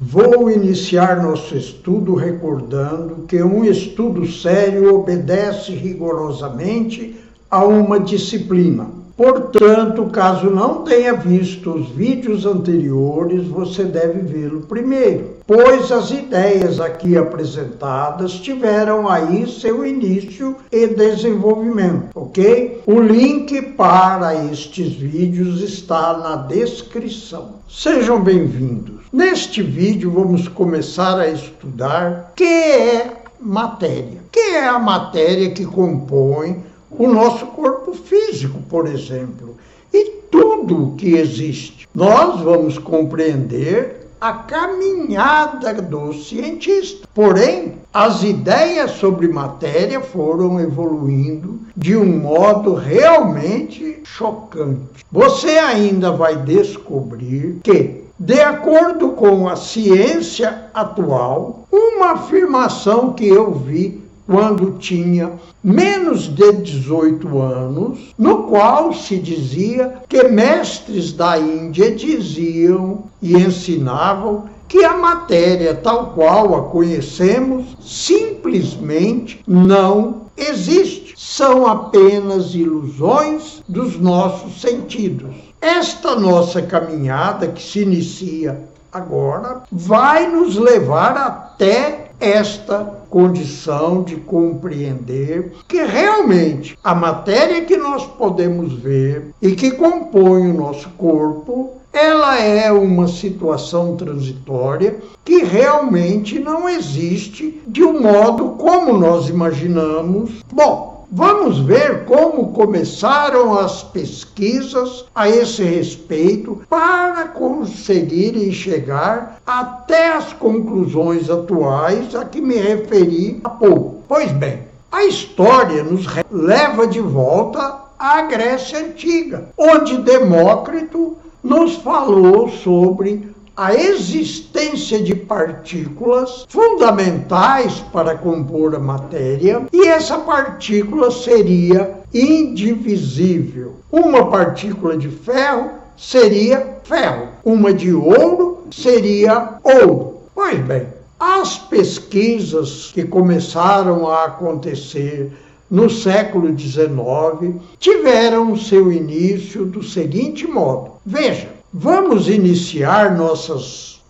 Vou iniciar nosso estudo recordando que um estudo sério obedece rigorosamente a uma disciplina. Portanto, caso não tenha visto os vídeos anteriores, você deve vê-lo primeiro, pois as ideias aqui apresentadas tiveram aí seu início e desenvolvimento, ok? O link para estes vídeos está na descrição. Sejam bem-vindos. Neste vídeo vamos começar a estudar o que é matéria. O que é a matéria que compõe o nosso corpo físico, por exemplo, e tudo o que existe. Nós vamos compreender a caminhada do cientista. Porém, as ideias sobre matéria foram evoluindo de um modo realmente chocante. Você ainda vai descobrir que, de acordo com a ciência atual, uma afirmação que eu vi quando tinha menos de 18 anos, no qual se dizia que mestres da Índia diziam e ensinavam que a matéria tal qual a conhecemos simplesmente não existe. São apenas ilusões dos nossos sentidos. Esta nossa caminhada, que se inicia agora, vai nos levar até esta condição de compreender que realmente a matéria que nós podemos ver e que compõe o nosso corpo, ela é uma situação transitória que realmente não existe de um modo como nós imaginamos. Bom, vamos ver como começaram as pesquisas a esse respeito para conseguirem chegar até as conclusões atuais a que me referi há pouco. Pois bem, a história nos leva de volta à Grécia Antiga, onde Demócrito nos falou sobre a existência de partículas fundamentais para compor a matéria, e essa partícula seria indivisível. Uma partícula de ferro seria ferro, uma de ouro seria ouro. Pois bem, as pesquisas que começaram a acontecer no século XIX tiveram seu início do seguinte modo. Veja, vamos iniciar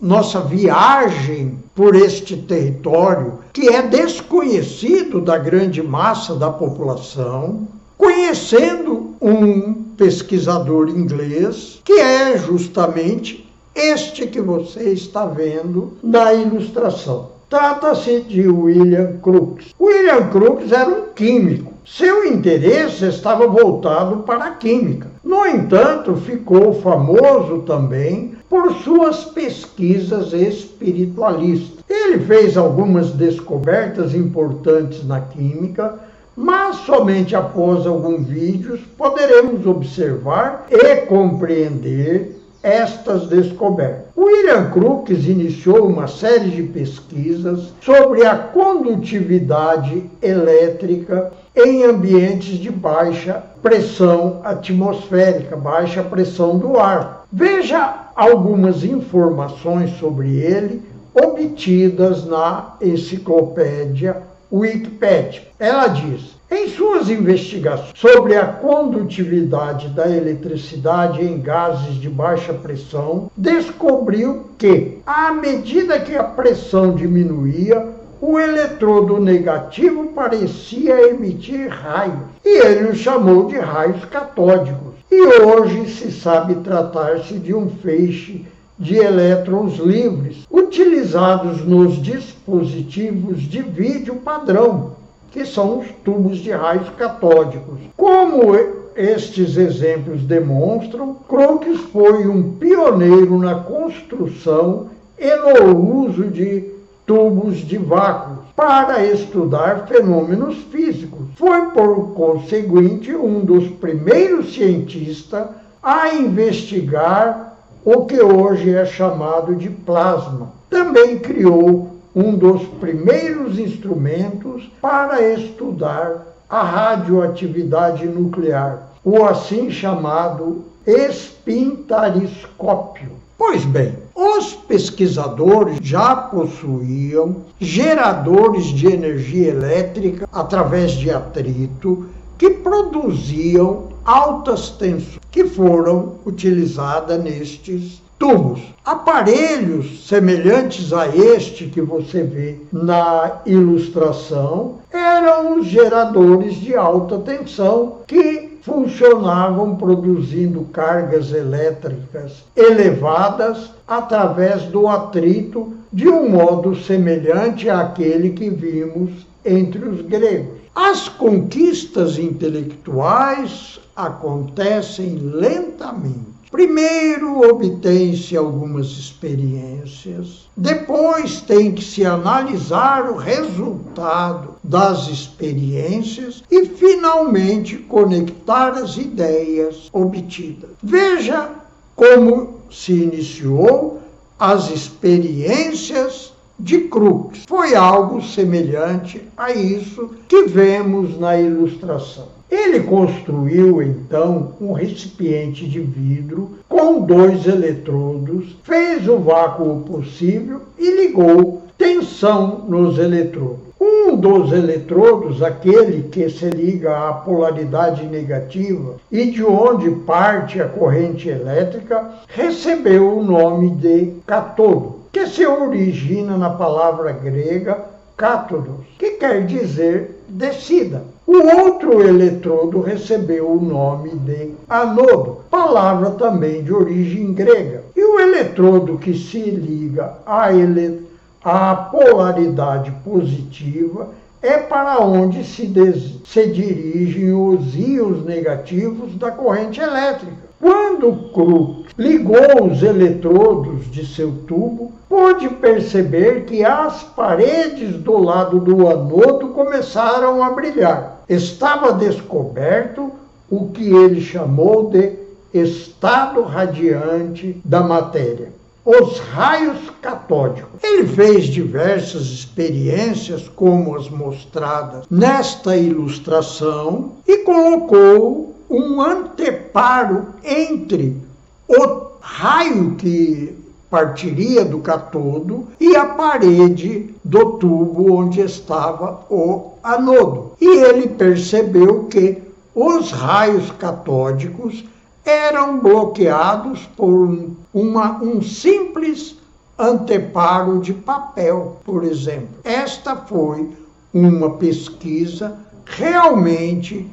nossa viagem por este território que é desconhecido da grande massa da população, conhecendo um pesquisador inglês que é justamente este que você está vendo na ilustração. Trata-se de William Crookes. William Crookes era um químico. Seu interesse estava voltado para a química. No entanto, ficou famoso também por suas pesquisas espiritualistas. Ele fez algumas descobertas importantes na química, mas somente após alguns vídeos poderemos observar e compreender estas descobertas. William Crookes iniciou uma série de pesquisas sobre a condutividade elétrica em ambientes de baixa pressão atmosférica, baixa pressão do ar. Veja algumas informações sobre ele obtidas na enciclopédia Wikipedia. Ela diz: em suas investigações sobre a condutividade da eletricidade em gases de baixa pressão, descobriu que, à medida que a pressão diminuía, o eletrodo negativo parecia emitir raios, e ele os chamou de raios catódicos. E hoje se sabe tratar-se de um feixe de elétrons livres, utilizados nos dispositivos de vídeo padrão, que são os tubos de raios catódicos. Como estes exemplos demonstram, Crookes foi um pioneiro na construção e no uso de tubos de vácuo para estudar fenômenos físicos. Foi, por conseguinte, um dos primeiros cientistas a investigar o que hoje é chamado de plasma. Também criou um dos primeiros instrumentos para estudar a radioatividade nuclear, o assim chamado espintariscópio. Pois bem, Os pesquisadores já possuíam geradores de energia elétrica através de atrito que produziam altas tensões, que foram utilizadas nestes tubos. Aparelhos semelhantes a este que você vê na ilustração eram os geradores de alta tensão que funcionavam produzindo cargas elétricas elevadas através do atrito, de um modo semelhante àquele que vimos entre os gregos. As conquistas intelectuais acontecem lentamente. Primeiro obtém-se algumas experiências, depois tem que se analisar o resultado das experiências e finalmente conectar as ideias obtidas. Veja como se iniciou as experiências de Crookes. Foi algo semelhante a isso que vemos na ilustração. Ele construiu, então, um recipiente de vidro com 2 eletrodos, fez o vácuo possível e ligou tensão nos eletrodos. Um dos eletrodos, aquele que se liga à polaridade negativa e de onde parte a corrente elétrica, recebeu o nome de cátodo, que se origina na palavra grega cátodos, que quer dizer descida. O outro eletrodo recebeu o nome de anodo, palavra também de origem grega. E o eletrodo que se liga à polaridade positiva é para onde se dirigem os íons negativos da corrente elétrica. Quando Crookes ligou os eletrodos de seu tubo, pôde perceber que as paredes do lado do anodo começaram a brilhar. Estava descoberto o que ele chamou de estado radiante da matéria, os raios catódicos. Ele fez diversas experiências, como as mostradas nesta ilustração, e colocou um anteparo entre o raio que partiria do cátodo e a parede do tubo onde estava o anodo. E ele percebeu que os raios catódicos eram bloqueados por um simples anteparo de papel, por exemplo. Esta foi uma pesquisa realmente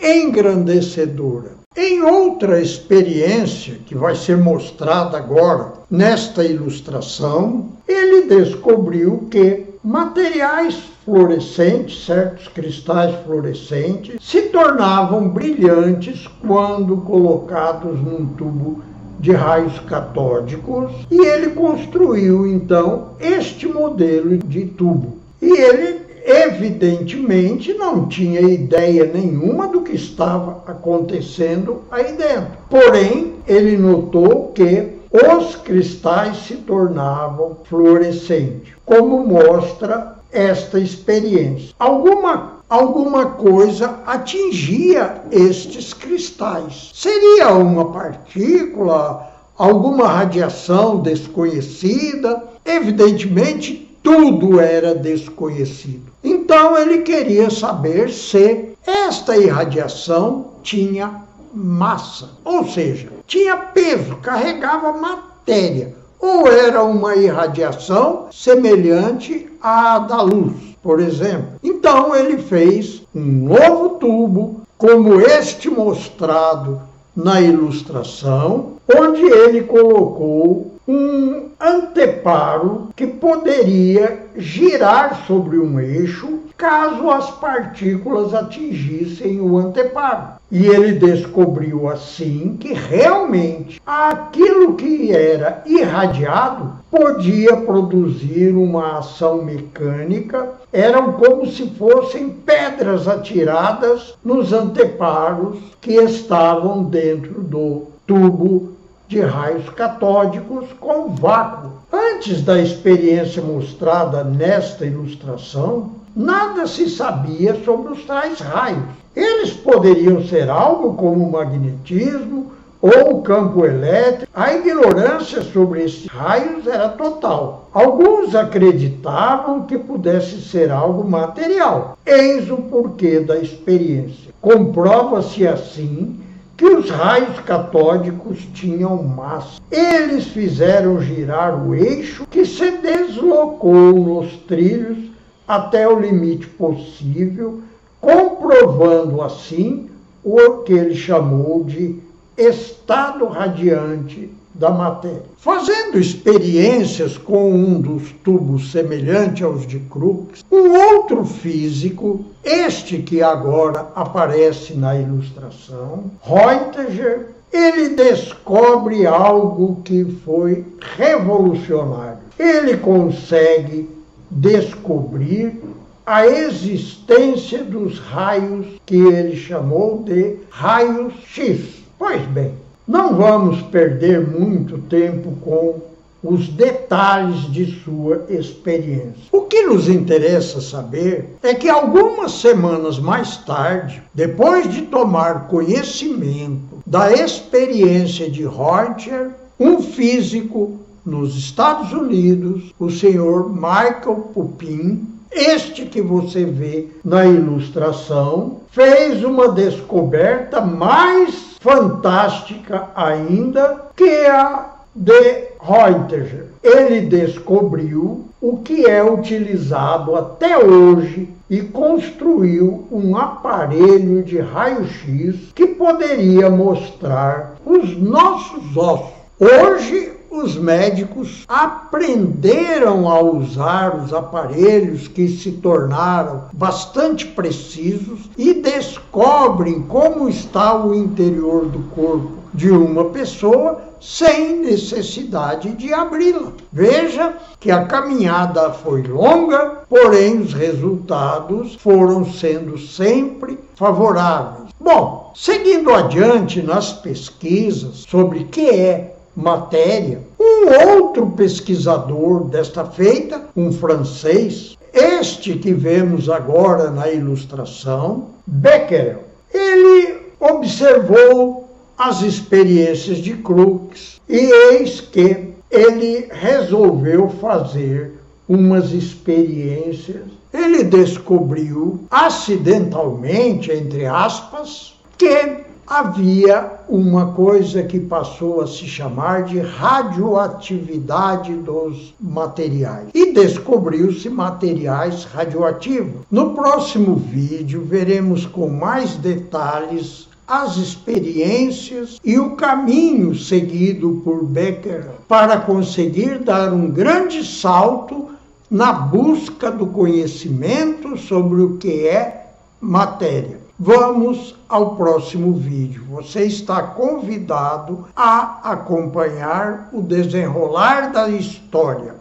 engrandecedora. Em outra experiência, que vai ser mostrada agora nesta ilustração, ele descobriu que materiais fluorescentes, certos cristais fluorescentes, se tornavam brilhantes quando colocados num tubo de raios catódicos, e ele construiu então este modelo de tubo. E ele evidentemente não tinha ideia nenhuma do que estava acontecendo aí dentro. Porém, ele notou que os cristais se tornavam fluorescentes, como mostra esta experiência. Alguma coisa atingia estes cristais. Seria uma partícula, alguma radiação desconhecida? Evidentemente, tudo era desconhecido. Então ele queria saber se esta irradiação tinha massa, ou seja, tinha peso, carregava matéria, ou era uma irradiação semelhante à da luz, por exemplo. Então ele fez um novo tubo, como este mostrado na ilustração, onde ele colocou um anteparo que poderia girar sobre um eixo caso as partículas atingissem o anteparo. E ele descobriu assim que realmente aquilo que era irradiado podia produzir uma ação mecânica, eram como se fossem pedras atiradas nos anteparos que estavam dentro do tubo de raios catódicos com vácuo. Antes da experiência mostrada nesta ilustração, nada se sabia sobre os tais raios. Eles poderiam ser algo como magnetismo ou o campo elétrico, a ignorância sobre esses raios era total. Alguns acreditavam que pudesse ser algo material. Eis o porquê da experiência. Comprova-se assim que os raios catódicos tinham massa. Eles fizeram girar o eixo que se deslocou nos trilhos até o limite possível, comprovando assim o que ele chamou de estado radiante da matéria. Fazendo experiências com um dos tubos semelhante aos de Crookes, um outro físico, este que agora aparece na ilustração, Röntgen, ele descobre algo que foi revolucionário. Ele consegue descobrir a existência dos raios que ele chamou de raios X. Pois bem, não vamos perder muito tempo com os detalhes de sua experiência. O que nos interessa saber é que algumas semanas mais tarde, depois de tomar conhecimento da experiência de Röntgen, um físico nos Estados Unidos, o senhor Michael Pupin, este que você vê na ilustração, fez uma descoberta mais fantástica ainda que a de Röntgen. Ele descobriu o que é utilizado até hoje e construiu um aparelho de raio-x que poderia mostrar os nossos ossos. Hoje, os médicos aprenderam a usar os aparelhos que se tornaram bastante precisos e descobrem como está o interior do corpo de uma pessoa sem necessidade de abri-la. Veja que a caminhada foi longa, porém os resultados foram sendo sempre favoráveis. Bom, seguindo adiante nas pesquisas sobre o que é matéria, um outro pesquisador desta feita, um francês, este que vemos agora na ilustração, Becquerel, ele observou as experiências de Crookes e eis que ele resolveu fazer umas experiências. Ele descobriu acidentalmente, entre aspas, que havia uma coisa que passou a se chamar de radioatividade dos materiais. E descobriu-se materiais radioativos. No próximo vídeo, veremos com mais detalhes as experiências e o caminho seguido por Becquerel para conseguir dar um grande salto na busca do conhecimento sobre o que é matéria. Vamos ao próximo vídeo. Você está convidado a acompanhar o desenrolar da história.